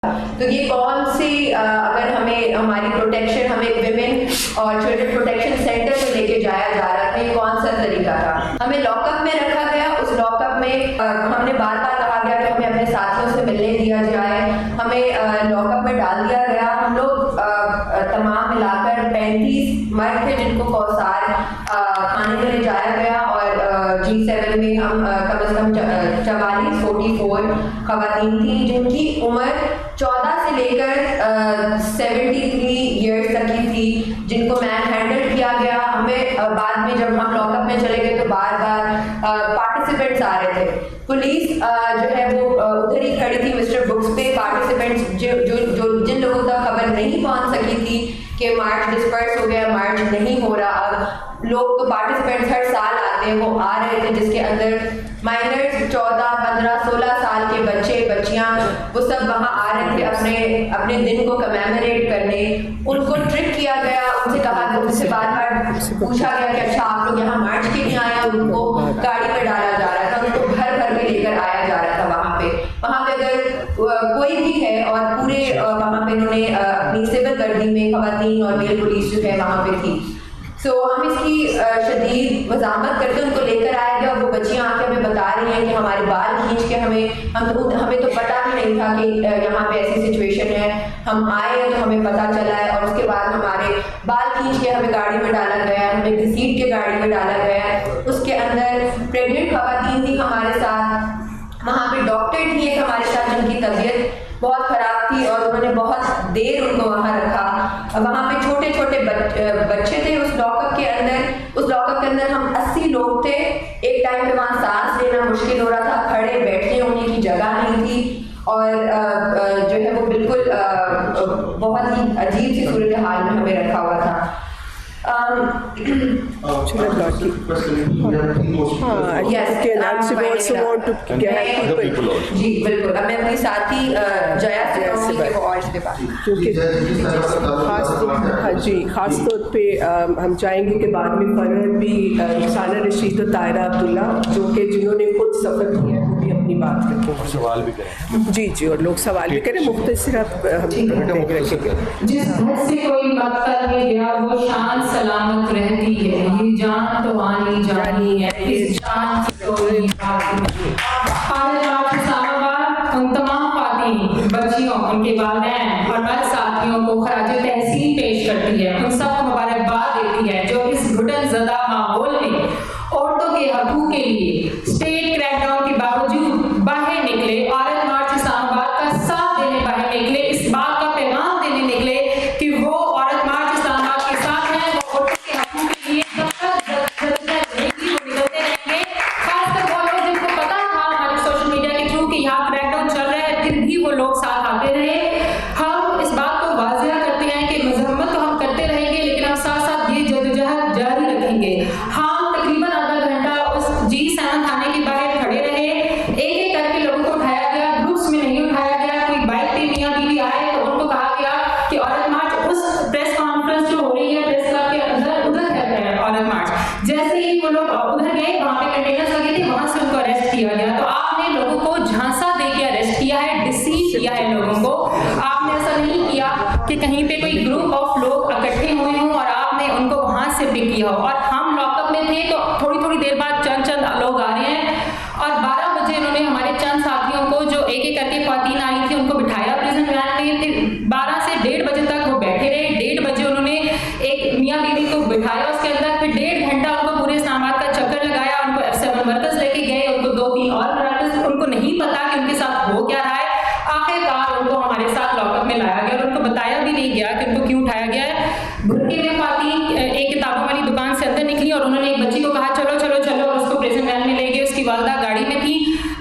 तो ये कौन सी अगर हमें हमारी प्रोटेक्शन हमें विमेन और चिल्ड्रन प्रोटेक्शन सेंटर में लेके जाया जा रहा था, ये कौन सा तरीका था? हमें लॉकअप में रखा गया, उस लॉकअप में हमने बार बार कहा गया कि हमें अपने साथियों से मिलने दिया जाए, हमें लॉकअप में डाल दिया गया। हम लोग तमाम मिलाकर 35 मर्द थे जिनको कौसार खाने में ले जाया गया और G7 में हम कम से कम 44 खवातीन थी जिनकी उम्र 14 से लेकर 73 ईयर्स तक की थी, जिनको मैन हैंडल किया गया। हमें बाद में जब हम लॉकअप में चले गए तो बार बार पार्टिसिपेंट्स आ रहे थे। पुलिस जो है वो उधर ही खड़ी थी मिस्टर बुक्स पे। पार्टिसिपेंट्स जिन लोगों तक खबर नहीं पहुंच सकी थी कि मार्च डिस्पर्स हो गया, मार्च नहीं हो रहा, अब लोग तो पार्टिसिपेंट्स हर साल आते हैं, वो आ रहे थे जिसके अंदर माइनर्स 14, 15, 16 साल के बच्चे बच्चियां वो सब वहाँ आ रहे थे अपने दिन को कमेमोरेट करने। उनको ट्रिक किया गया, उनसे बार बार पूछा गया कि अच्छा आप लोग यहाँ मार्च के लिए आए, और उनको गाड़ी में डाला जा रहा था, उनको भर भर के लेकर आया जा रहा था। वहाँ पे अगर कोई भी है और पूरे वहाँ पे इन्होंने अपनी सिविल वर्दी में खवातीन और मेल पुलिस जो है वहाँ पे थी। सो हम इसकी शदीद मज़ामत करके उनको लेकर आए गए और वो बच्चियाँ आके हमें बता रही हैं कि हमारे बाल खींच के हमें तो पता भी नहीं था कि यहाँ पे ऐसी सिचुएशन है। हम आए तो हमें पता चला है और उसके बाद हमारे बाल खींच के हमें गाड़ी में डाला गया, हमें घसीट के गाड़ी में डाला गया। उसके अंदर प्रेग्नेंट खवातीन थी हमारे साथ, वहाँ पे डॉक्टर थी एक हमारे साथ जिनकी तबीयत बहुत ख़राब थी और उन्होंने बहुत देर उनको वहाँ रखा। वहाँ पे छोटे छोटे बच्चे थे उस लॉकअप के अंदर हम 80 लोग थे। एक टाइम पे वहाँ सांस लेना मुश्किल हो रहा था, खड़े बैठने होने की जगह नहीं थी और जो है वो बिल्कुल बहुत ही अजीब सी सूरत हाल में हमें रखा हुआ था। जी बिल्कुल, अब मैं अपनी साथी जया से खास तौर पे हम चाहेंगे कि बाद में फरहत भी रुखसाना रशीद और तायरा अब्दुल्ला जो कि जिन्होंने खुद सफ़र किया है वो भी अपनी बात रखें, सवाल भी करें। जी और लोग सवाल भी करें। मुख्तसर हम जिस घर से कोई मकसद में गया वो शान सलामत रहती है, ये जान तो आनी जानी है, इस जान की कोई उन तमाम खातीन बच्चियों, उनके वालिदैन और मर्द साथियों को खराज तहसीन पेश करती है, उन सबको मुबारकबाद देती है जो इस घुटन ज़दा माहौल में औरतों के हकूक़ के लिए स्टेट क्रैकडाउन के बावजूद बाहर निकले, औरत मार्च इस्लामाबाद का साथ देने बाहर निकले, इस बात का पैगाम देने निकले कि वो औरत मार्च इस्लामाबाद के साथ है, वो औरतों के हकूक़ के लिए जब तक रहेगी वो निकलते रहेंगे। खासकर वो लोग जिनको पता था हमारे सोशल मीडिया के थ्रू कि यहाँ क्रैकडाउन चल रहा है, फिर भी वो लोग साथ आते रहे। हम इस बात को वाज़ेह करते हैं कि मज़म्मत तो हम करते रहेंगे लेकिन हम साथ साथ ये जदोजहद जारी रखेंगे। हम तकरीबन आधा घंटा उस G7 थाने के बाहर खड़े रहे, एक करके लोगों को उठाया गया, ग्रुप्स में नहीं उठाया गया। कोई बाइक पे मियाँ बीवी आए तो उनको कहा गया कि औरत मार्च उस प्रेस कॉन्फ्रेंस जो हो रही है प्रेस क्लब के अंदर उधर है औरत मार्च। जैसे ही वो लोग उधर गए वहाँ पे कंटेनर्स लगे थे, वहाँ से उनको अरेस्ट किया गया। तो आपने लोगों को झांसा दे के अरेस्ट किया है, डिसीव किया है लोगों को। आपने ऐसा नहीं किया कि कहीं पे कोई ग्रुप ऑफ लोग इकट्ठे हुए हों और आपने उनको वहाँ से पिक किया हो। और हम लॉकअप में थे तो थोड़ी देर बाद चंद लोग आ रहे हैं और 12 बजे इन्होंने हमारे चंद साथियों को जो एक करके खातीन आई थी उनको बिठाया प्रिजन वैन में। फिर 12 से 1:30 बजे तक वो बैठे रहे। 1:30 बजे उन्होंने एक मियाँ बीवी को बिठाया उसके अंदर, फिर 1.5 घंटा उनको पूरे इस्लामाबाद का चक्कर लगाया, उनको F7 मरकज लेके गए, उनको 2-3 और मरकज, उनको नहीं पता कि उनके साथ हो क्या रहा है। आखिरकार उनको हमारे साथ लॉकअप में लाया गया और उनको बताया भी नहीं गया कि उनको क्यों उठाया गया है। भुरके में खातीन एक किताबों वाली दुकान से अंदर निकली और उन्होंने एक बच्ची को कहा चलो और उसको प्रिजन वैन में ले गए। उसकी वालदा गाड़ी में थी,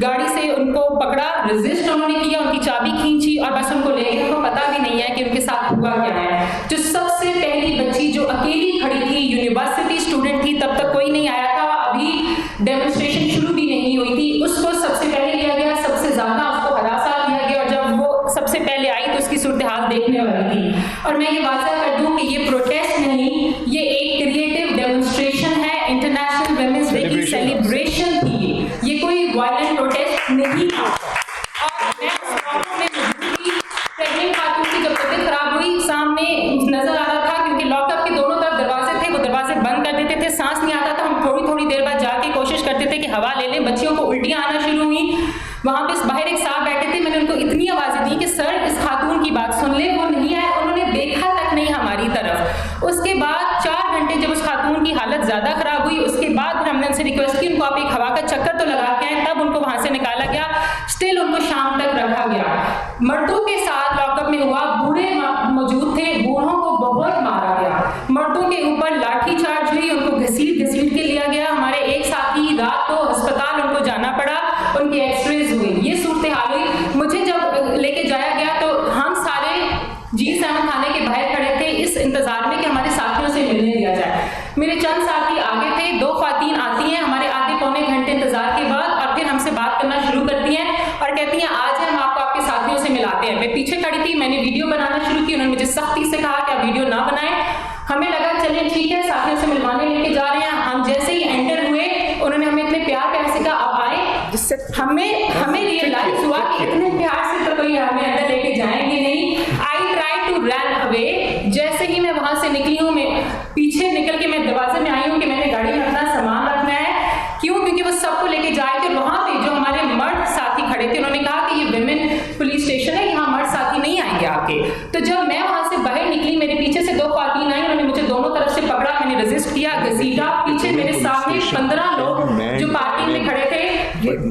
गाड़ी से उनको पकड़ा, रेजिस्ट उन्होंने किया, उनकी चाबी खींची और बस उनको ले गए। उनको पता भी नहीं है कि उनके साथ हुआ क्या है। जो सबसे पहली बच्ची जो अकेली खड़ी थी, यूनिवर्सिटी स्टूडेंट थी, तब तक कोई नहीं आया था, अभी डेमोन्स्ट्रेशन शुरू भी नहीं हुई थी, उसको सबसे पहले लिया गया, सबसे ज्यादा उसको हरासा दिया गया और जब वो सबसे पहले आई तो उसकी सूरत हाल देखने वाली थी। और मैं ये वाज़ेह कर दूं कि ये प्रोटेस्ट नहीं, ये एक क्रिएटिव डेमोन्स्ट्रेशन है, इंटरनेशनल वुमेन्स डे की सेलिब्रेशन थी, ये कोई वायलेंट प्रोटेस्ट नहीं था। और मैं उस मौके में मौजूद थी के साथ लॉकअप में हुआ, बूढ़े मौजूद थे, बूढ़ों को बहुत मारा गया, मर्दों के ऊपर लाठीचार्ज हुई, उनको घसीट घसीट के लिया गया। हमारे एक साथी रात को अस्पताल उनको जाना पड़ा, उनके एक्सरेज हुए, ये सूरत हाल हुई। मुझे जब लेके जाया गया तो हम सारे G7 थाने के बाहर खड़े थे इस इंतजार में कि हमारे साथियों से मिलने दिया जाए। मेरे चंद साथी आगे थे, 2 ख्वातीन आती हैं हमारे आधे पौने घंटे इंतजार के बाद और फिर हमसे बात करना शुरू करती हैं और कहती हैं आज हम आपको आपके साथियों से मिलाते हैं। मैं पीछे खड़ी थी, मैंने वीडियो बनाना शुरू की, उन्होंने मुझे सख्ती से कहा कि आप वीडियो ना बनाएं। हमें लगा चलिए ठीक है, साथियों से मिलवाने लेके जा रहे हैं। हम जैसे ही एंटर हुए उन्होंने हमें इतने प्यार से कहा अब आए। हमें रियलाइज हुआ कि इतने प्यार से तो कोई हमें अंदर लेके जाएंगे नहीं। I try to run away. जैसे ही मैं वहां से निकली हूँ, मैं पीछे निकल के मैं दरवाजे में आई हूँ कि मैंने गाड़ी में अपना सामान रखना है। क्यों? क्योंकि वो सबको लेके जाए थे। वहां पे जो हमारे मर्द साथी खड़े थे उन्होंने कहा कि ये विमेन पुलिस स्टेशन है, यहाँ मर्द साथी नहीं आएंगे आपके। तो जब मैं वहां से बाहर निकली, मेरे पीछे से 2 ख्वातीन आई, उन्होंने मुझे दोनों तरफ से पकड़ा, मैंने रेजिस्ट किया, घसीटा। पीछे मेरे सामने 15 लोग जो पार्किंग में खड़े थे,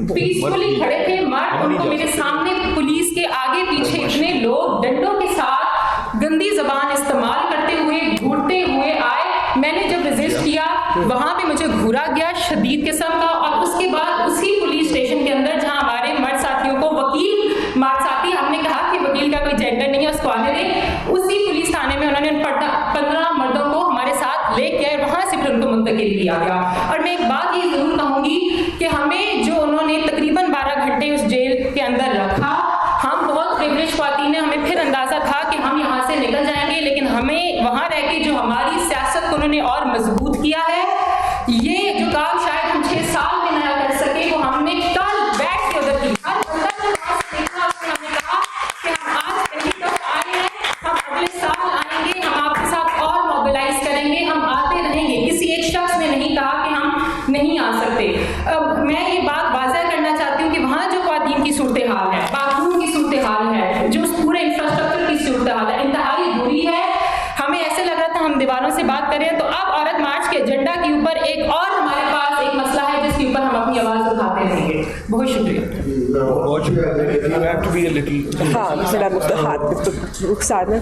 पीसफुली खड़े थे मर्द, उनको मेरे सामने पुलिस के आगे पीछे इतने लोग डंडों के साथ गंदी जबान इस्तेमाल करते हुए घूरते हुए आए। मैंने जब रेजिस्ट किया वहां पे मुझे घूरा गया शदीद किस्म का, और उसके बाद उसी पुलिस स्टेशन के अंदर जहां हमारे मर्द साथियों को वकील मर्द साथी, हमने कहा कि वकील का कोई जेंडर नहीं है, उसको आने दें, उसी पुलिस थाने में उन्होंने 15 मर्दों को हमारे साथ लेके वहां से फिर उनको मुंतकिल किया गया। और मैं एक बात ये जरूर कहूंगी कि हमें जो उन्होंने तकरीबन 12 घंटे उस जेल के अंदर रखा, हम बहुत प्रिविलेज ख्वातीन हैं, हमें फिर अंदाजा था कि हम यहाँ से निकल जाएंगे, लेकिन हमें वहां रह के जो हमारी सियासत को उन्होंने और मजबूत किया है, ये जो काम शायद हम 6 साल में ना कर सके, वो हमने कल बैठ के उधर की हर बंदा को वहां से देखा, हमने कहा कि हम आज पहली दफा आए हैं, हम अगले साल आएंगे, हम आपके साथ और मोबिलाइज करेंगे, हम आते रहेंगे। किसी एक शख्स ने नहीं कहा कि हम नहीं आ सकते। मैं ये बात वाज़ह करना चाहती हूँ कि वहाँ जो ख्वातीन की सूरत हाल है, बाथरूम की सूरत हाल है, जो पूरे इंफ्रास्ट्रक्चर की सूरत हाल है, इंतहाई बुरी है। हमें ऐसे लग रहा था हम दीवारों से बात कर रहे हैं। तो अब औरत मार्च के एजेंडा के ऊपर एक और हमारे पास एक मसला है जिसके ऊपर हम अपनी आवाज उठाते रहेंगे। बहुत शुक्रिया। हाँ, जरा हाथ रुखसाना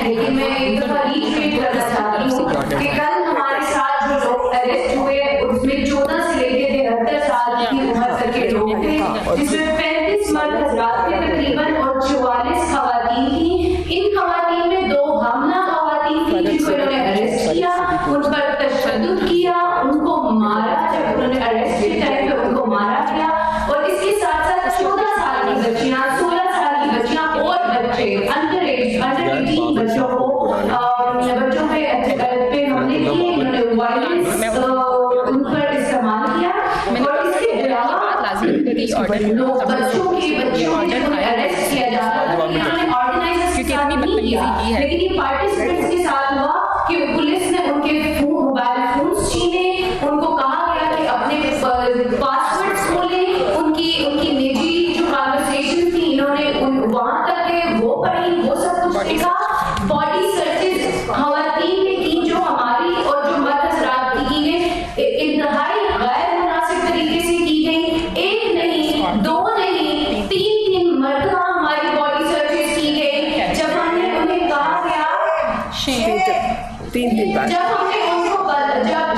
लेकिन मैं एक दफा रीट्वीट करना चाहती हूँ कि कल हमारे साथ जो लोग अरेस्ट हुए उसमें 14 से लेकर 73 साल की उम्र तक के लोग थे, जिसमें 35 मर्द हजरात थे तकरीबन और 44 खवातीन थी। इन खवातीन में 2 हमला खवातीन थी जिनको इन्होंने अरेस्ट किया, उन पर तशद्दुद किया, उनको मारा। जब उन्होंने अरेस्ट के टाइम पे उनको मारा गया, और इसके साथ साथ 14 साल की बच्चियां, 16 साल की बच्चियां और बच्चे अंडर 18 बच्चों को बच्चों पे हमले किए, उन्होंने वायलेंस उन पर इस्तेमाल किया। और इसके अलावा बच्चों को अरेस्ट किया जा रहा था, इन्होंने ऑर्गेनाइजर्स के साथ नहीं किया, लेकिन ये पार्टिसिपेंट्स के साथ हुआ कि पुलिस ने उनके मोबाइल फोन्स छीने, उनको कहा गया कि अपने पासवर्ड्स खोलें, उनकी निजी जो कन्वर्सेशन थी इन्होंने वहां तक गए, वो पढ़ी, वो सब कुछ देखा। बॉडी सर्चेस खवातीन ने की जो हमारी और जो मर्द हजरात की गई, इंतहाई गैर मुनासिब तरीके से की गई। 1 नहीं, 2 नहीं, 3 मर्तबा हमारी बॉडी सर्चेस की गई। जब हमने उन्हें कहा गया, 3 बार, जब हमने उनको जब